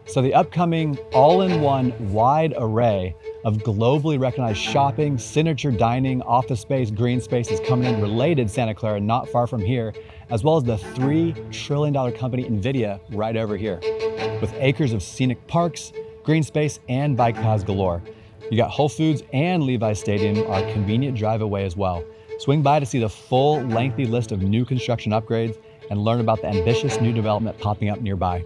So the upcoming all-in-one wide array of globally recognized shopping, signature dining, office space, green space is coming in related Santa Clara, not far from here, as well as the $3 trillion company NVIDIA right over here. With acres of scenic parks, green space, and bike paths galore. You got Whole Foods and Levi's Stadium are a convenient drive away as well. Swing by to see the full lengthy list of new construction upgrades and learn about the ambitious new development popping up nearby.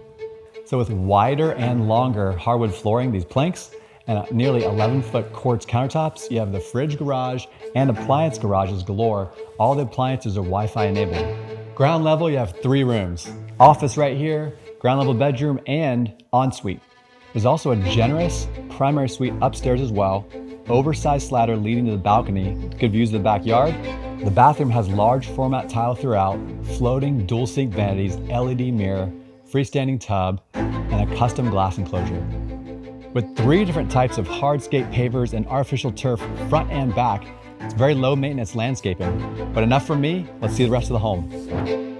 So with wider and longer hardwood flooring, these planks, and nearly 11-foot quartz countertops, you have the fridge garage and appliance garages galore. All the appliances are Wi-Fi enabled. Ground level, you have 3 rooms. Office right here, ground level bedroom, and ensuite. There's also a generous primary suite upstairs as well, oversized ladder leading to the balcony, good views of the backyard. The bathroom has large format tile throughout, floating dual sink vanities, LED mirror, freestanding tub, and a custom glass enclosure. With 3 different types of hardscape pavers and artificial turf front and back, it's very low maintenance landscaping. But enough from me, let's see the rest of the home.